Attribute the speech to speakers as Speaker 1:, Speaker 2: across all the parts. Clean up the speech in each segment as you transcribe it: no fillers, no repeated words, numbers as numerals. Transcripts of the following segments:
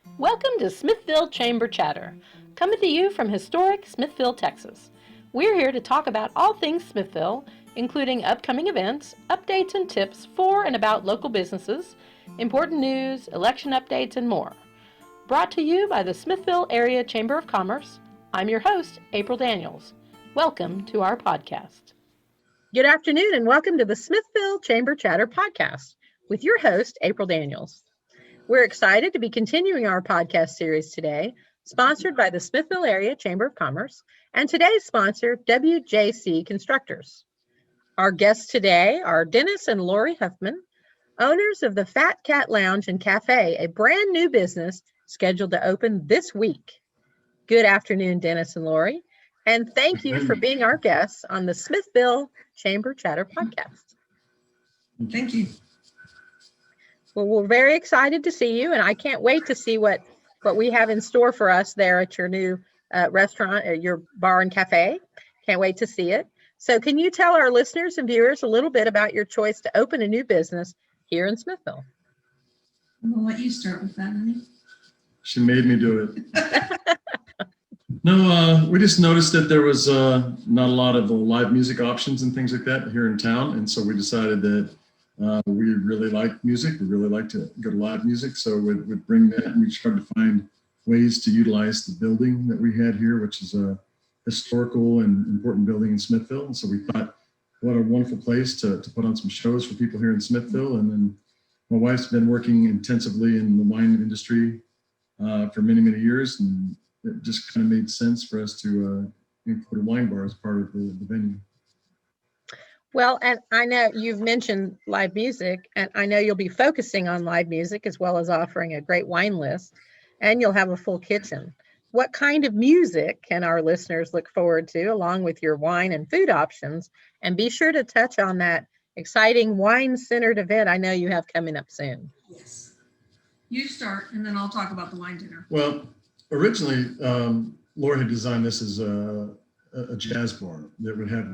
Speaker 1: Welcome to Smithville Chamber Chatter, coming to you from historic Smithville, Texas. We're here to talk about all things Smithville, including upcoming events, updates and tips for and about local businesses, important news, election updates, and more. Brought to you by the Smithville Area Chamber of Commerce, I'm your host, April Daniels. Welcome to our podcast. Good afternoon and welcome to the Smithville Chamber Chatter podcast with your host, April Daniels. We're excited to be continuing our podcast series today, sponsored by the Smithville Area Chamber of Commerce and today's sponsor, WJC Constructors. Our guests today are Dennis and Lori Huffman, owners of the Fat Cat Lounge and Cafe, a brand new business scheduled to open this week. Good afternoon, Dennis and Lori, and thank you for being our guests on the Smithville Chamber Chatter podcast.
Speaker 2: Thank you.
Speaker 1: Well, we're very excited to see you, and I can't wait to see what we have in store for us there at your new restaurant, your bar and cafe. Can't wait to see it. So can you tell our listeners and viewers a little bit about your choice to open a new business here in Smithville?
Speaker 2: I'm going to let you start with that, honey.
Speaker 3: She made me do it. No, we just noticed that there was not a lot of live music options and things like that here in town, and so we decided that we really like music. We really like to go to live music, so we'd bring that, and we tried to find ways to utilize the building that we had here, which is a historical and important building in Smithville. And so we thought, what a wonderful place to put on some shows for people here in Smithville. And then my wife's been working intensively in the wine industry for many, many years, and it just kind of made sense for us to include a wine bar as part of the venue.
Speaker 1: Well, and I know you've mentioned live music, and I know you'll be focusing on live music as well as offering a great wine list, and you'll have a full kitchen. What kind of music can our listeners look forward to along with your wine and food options? And be sure to touch on that exciting wine-centered event I know you have coming up soon.
Speaker 2: Yes. You start, and then I'll talk about the wine dinner.
Speaker 3: Well, originally, Laura had designed this as a jazz bar that would have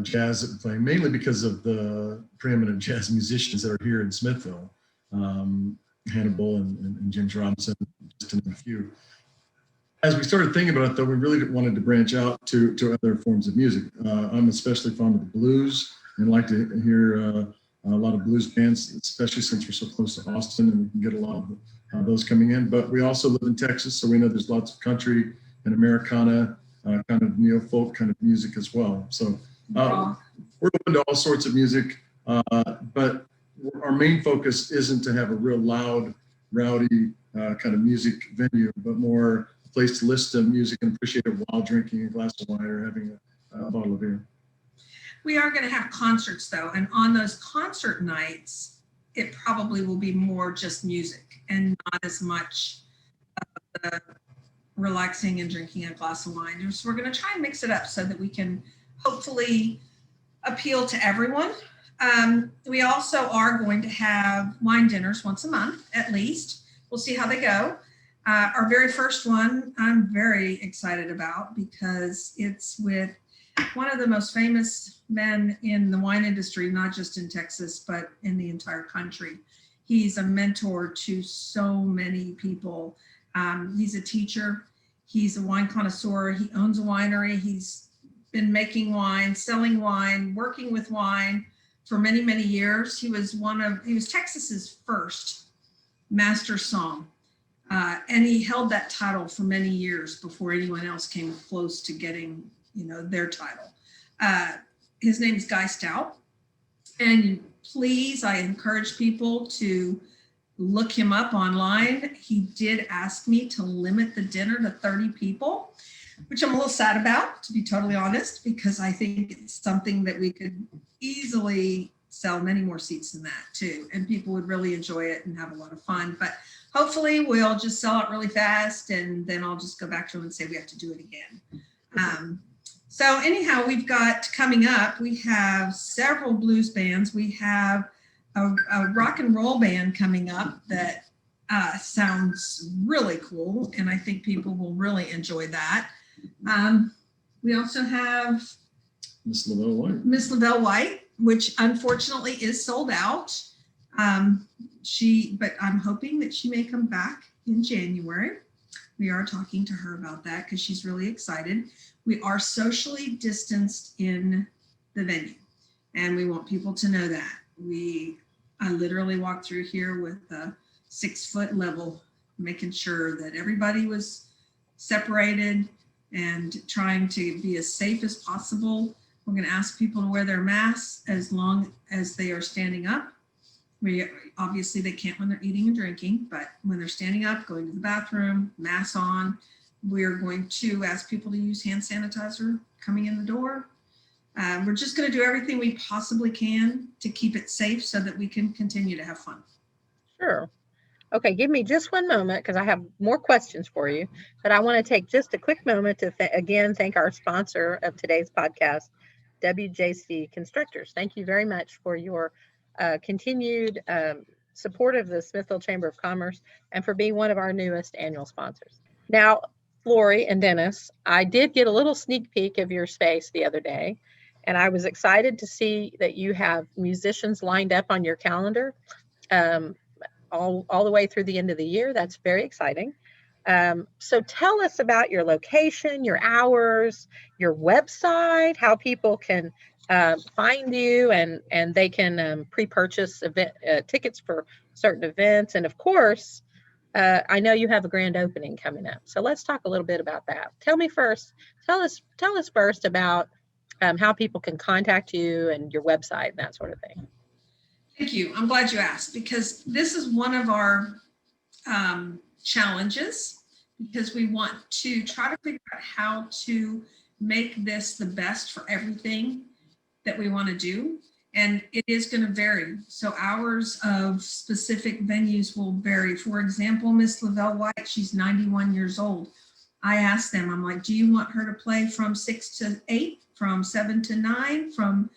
Speaker 3: jazz that we're playing, mainly because of the preeminent jazz musicians that are here in Smithville, Hannibal and James Robinson, just to name a few. As we started thinking about it, though, we really wanted to branch out to other forms of music. I'm especially fond of the blues and like to hear a lot of blues bands, especially since we're so close to Austin and we can get a lot of those coming in. But we also live in Texas, so we know there's lots of country and Americana, kind of neo-folk kind of music as well. So we're open to all sorts of music, but our main focus isn't to have a real loud, rowdy kind of music venue, but more a place to listen to music and appreciate it while drinking a glass of wine or having a bottle of beer.
Speaker 2: We are going to have concerts, though, and on those concert nights, it probably will be more just music and not as much relaxing and drinking a glass of wine. So we're going to try and mix it up so that we can hopefully appeal to everyone. We also are going to have wine dinners once a month, at least. We'll see how they go. Our very first one, I'm very excited about because it's with one of the most famous men in the wine industry, not just in Texas, but in the entire country. He's a mentor to so many people. He's a teacher. He's a wine connoisseur. He owns a winery. He's been making wine, selling wine, working with wine for many, many years. He was Texas's first master som. And he held that title for many years before anyone else came close to getting, their title. His name is Guy Stout. And please, I encourage people to look him up online. He did ask me to limit the dinner to 30 people, which I'm a little sad about, to be totally honest, because I think it's something that we could easily sell many more seats than that too. And people would really enjoy it and have a lot of fun. But hopefully we'll just sell it really fast, and then I'll just go back to him and say we have to do it again. So anyhow, we've got coming up, we have several blues bands. We have a rock and roll band coming up that sounds really cool, and I think people will really enjoy that. We also have
Speaker 3: Miss Lavelle White.
Speaker 2: Miss Lavelle White, which unfortunately is sold out. But I'm hoping that she may come back in January. We are talking to her about that because she's really excited. We are socially distanced in the venue, and we want people to know that. I literally walked through here with a 6-foot level, making sure that everybody was separated and trying to be as safe as possible. We're going to ask people to wear their masks as long as they are standing up. Obviously they can't when they're eating and drinking, but when they're standing up, going to the bathroom, mask on. We're going to ask people to use hand sanitizer coming in the door. We're just going to do everything we possibly can to keep it safe so that we can continue to have fun.
Speaker 1: Sure. Okay, give me just one moment because I have more questions for you, but I want to take just a quick moment to again thank our sponsor of today's podcast, WJC Constructors. Thank you very much for your continued support of the Smithville Chamber of Commerce and for being one of our newest annual sponsors. Now, Lori and Dennis, I did get a little sneak peek of your space the other day, and I was excited to see that you have musicians lined up on your calendar. All the way through the end of the year. That's very exciting. So tell us about your location, your hours, your website, how people can find you and they can pre-purchase event tickets for certain events. And of course, I know you have a grand opening coming up. So let's talk a little bit about that. Tell us first about how people can contact you and your website and that sort of thing.
Speaker 2: Thank you. I'm glad you asked because this is one of our challenges because we want to try to figure out how to make this the best for everything that we want to do. And it is going to vary. So hours of specific venues will vary. For example, Miss Lavelle White, she's 91 years old. I asked them, I'm like, do you want her to play from 6 to 8, from 7 to 9, from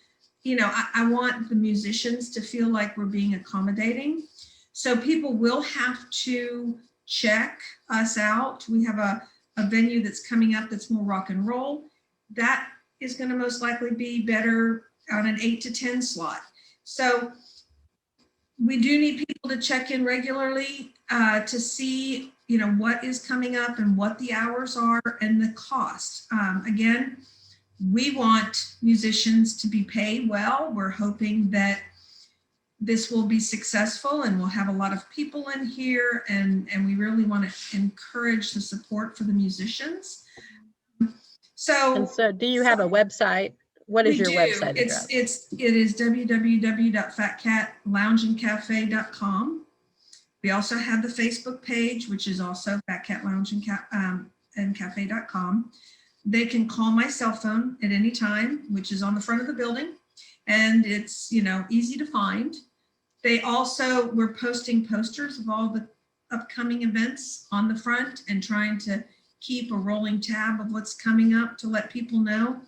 Speaker 2: I want the musicians to feel like we're being accommodating. So people will have to check us out. We have a venue that's coming up that's more rock and roll. That is going to most likely be better on an 8 to 10 slot. So we do need people to check in regularly to see, what is coming up and what the hours are and the cost. Again, we want musicians to be paid well. We're hoping that this will be successful and we'll have a lot of people in here and we really want to encourage the support for the musicians. So
Speaker 1: do you have a website? What is your website address?
Speaker 2: It is www.fatcatloungeandcafe.com. We also have the Facebook page, which is also fatcatloungeandcafe.com. They can call my cell phone at any time, which is on the front of the building, and it's, easy to find. We're posting posters of all the upcoming events on the front and trying to keep a rolling tab of what's coming up to let people know.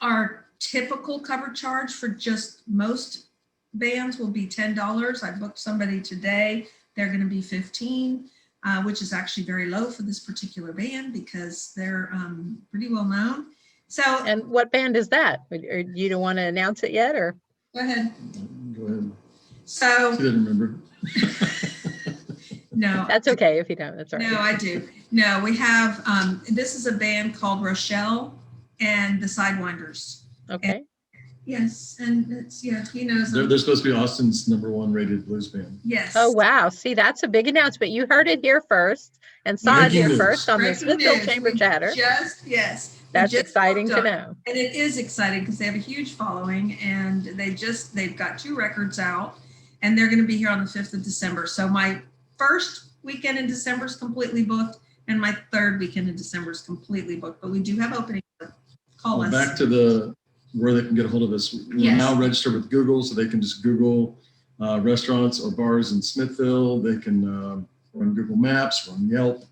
Speaker 2: Our typical cover charge for just most bands will be $10. I booked somebody today. They're going to be $15. Which is actually very low for this particular band because they're pretty well known. So,
Speaker 1: and what band is that? Or you don't want to announce it yet, or?
Speaker 2: Go ahead.
Speaker 3: Go ahead.
Speaker 2: So,
Speaker 3: she didn't remember.
Speaker 2: No,
Speaker 1: that's okay if you don't. That's all right.
Speaker 2: No, I do. No, we have. This is a band called Rochelle and the Sidewinders.
Speaker 1: Okay.
Speaker 2: And, yes, and it's he knows.
Speaker 3: They're supposed to be Austin's #1 rated blues band.
Speaker 2: Yes.
Speaker 1: Oh wow! See, that's a big announcement. You heard it here first and saw it here first on the Smithville Chamber Chatter.
Speaker 2: Yes.
Speaker 1: That's exciting to know.
Speaker 2: And it is exciting because they have a huge following and they've got 2 records out and they're going to be here on the 5th of December. So my first weekend in December is completely booked and my 3rd weekend in December is completely booked, but we do have openings. Call us.
Speaker 3: Back to where they can get a hold of us. We're now registered with Google, so they can just Google restaurants or bars in Smithville. They can run Google Maps, run Yelp.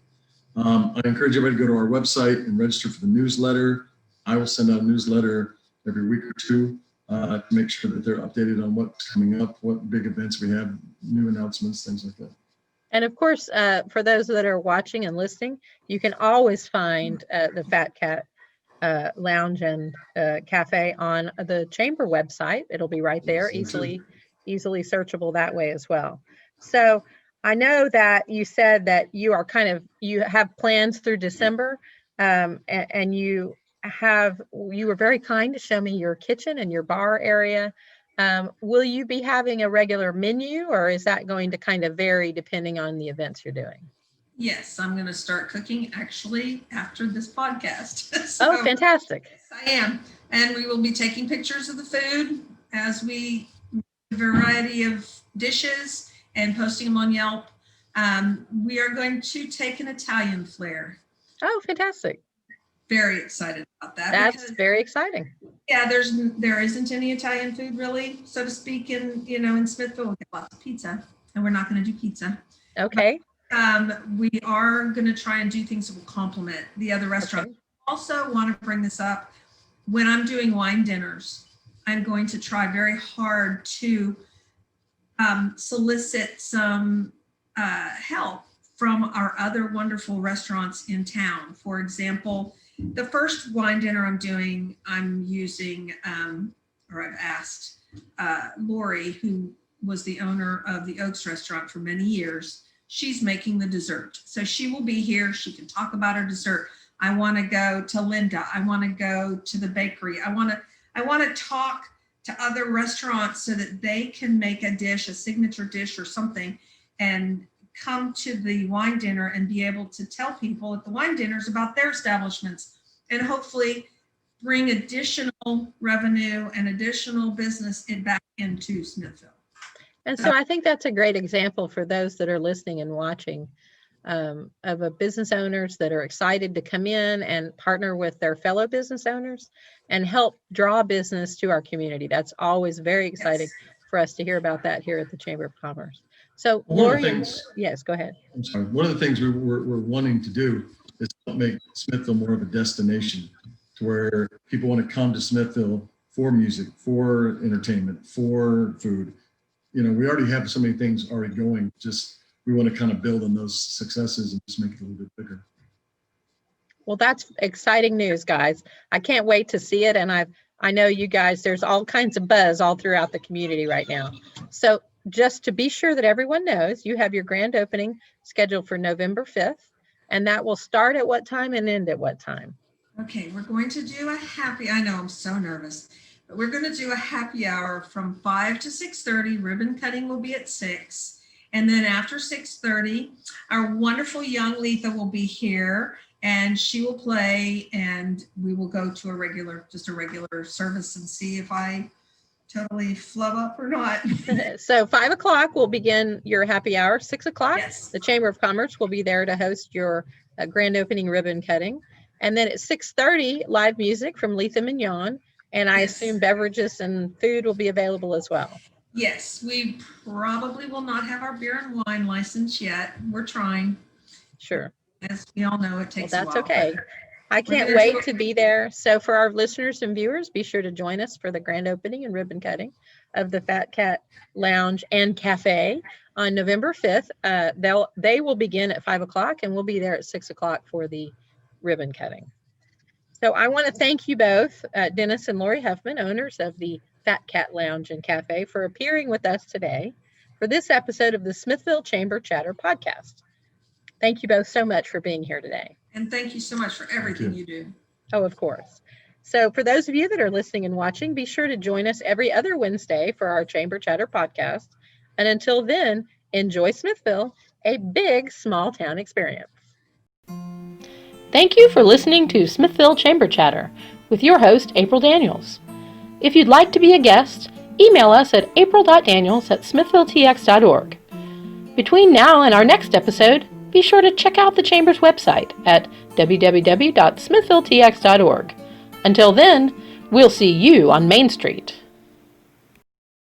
Speaker 3: I encourage everybody to go to our website and register for the newsletter. I will send out a newsletter every week or 2 to make sure that they're updated on what's coming up, what big events we have, new announcements, things like that.
Speaker 1: And of course, for those that are watching and listening, you can always find the Fat Cat Lounge and Cafe on the Chamber website. It'll be right there, easily easily searchable that way as well. So I know that you said that you are you have plans through December, and you were very kind to show me your kitchen and your bar area. Will you be having a regular menu, or is that going to kind of vary depending on the events you're doing?
Speaker 2: Yes, I'm going to start cooking actually after this podcast.
Speaker 1: Oh, fantastic.
Speaker 2: Yes, I am. And we will be taking pictures of the food as we a variety of dishes and posting them on Yelp. We are going to take an Italian flair.
Speaker 1: Oh, fantastic.
Speaker 2: Very excited about that.
Speaker 1: That's very exciting.
Speaker 2: Yeah, there isn't any Italian food really, so to speak, in Smithville. We get lots of pizza, and we're not going to do pizza.
Speaker 1: Okay.
Speaker 2: We are going to try and do things that will complement the other restaurants.
Speaker 1: Okay.
Speaker 2: Also want to bring this up. When I'm doing wine dinners, I'm going to try very hard to solicit some help from our other wonderful restaurants in town. For example, the first wine dinner I'm doing, I'm using, or I've asked Lori, who was the owner of the Oaks restaurant for many years. She's making the dessert. So she will be here. She can talk about her dessert. I want to go to Linda. I want to go to the bakery. I want to talk to other restaurants so that they can make a dish, a signature dish or something, and come to the wine dinner and be able to tell people at the wine dinners about their establishments, and hopefully bring additional revenue and additional business back into Smithville.
Speaker 1: And so I think that's a great example for those that are listening and watching, of a business owners that are excited to come in and partner with their fellow business owners and help draw business to our community. That's always very exciting for us to hear about that here at the Chamber of Commerce. So Lori, yes, go ahead.
Speaker 3: I'm sorry. One of the things we're wanting to do is make Smithville more of a destination to where people want to come to Smithville for music, for entertainment, for food. We already have so many things already going. Just we want to kind of build on those successes and just make it a little bit bigger.
Speaker 1: Well, that's exciting news, guys. I can't wait to see it. And I know you guys, there's all kinds of buzz all throughout the community right now. So just to be sure that everyone knows, you have your grand opening scheduled for November 5th, and that will start at what time and end at what time?
Speaker 2: Okay, we're going to do I know I'm so nervous, but we're going to do a happy hour from 5 to 6:30. Ribbon cutting will be at 6. And then after 6:30, our wonderful young Letha will be here, and she will play, and we will go to a regular service and see if I totally flub up or not.
Speaker 1: So 5 o'clock will begin your happy hour. 6 o'clock,
Speaker 2: yes.
Speaker 1: The Chamber of Commerce will be there to host your grand opening ribbon cutting. And then at 6:30, live music from Letha Mignon. And I assume beverages and food will be available as well.
Speaker 2: Yes, we probably will not have our beer and wine license yet. We're trying.
Speaker 1: Sure.
Speaker 2: As we all know, it takes a while.
Speaker 1: That's okay. I can't wait to be there. So for our listeners and viewers, be sure to join us for the grand opening and ribbon cutting of the Fat Cat Lounge and Cafe on November 5th. They will begin at 5 o'clock, and we'll be there at 6 o'clock for the ribbon cutting. So I want to thank you both, Dennis and Lori Huffman, owners of the Fat Cat Lounge and Cafe, for appearing with us today for this episode of the Smithville Chamber Chatter podcast. Thank you both so much for being here today.
Speaker 2: And thank you so much for everything you do.
Speaker 1: Oh, of course. So for those of you that are listening and watching, be sure to join us every other Wednesday for our Chamber Chatter podcast. And until then, enjoy Smithville, a big small town experience.
Speaker 4: Thank you for listening to Smithville Chamber Chatter with your host, April Daniels. If you'd like to be a guest, email us at april.daniels@smithvilletx.org. Between now and our next episode, be sure to check out the Chamber's website at www.smithvilletx.org. Until then, we'll see you on Main Street.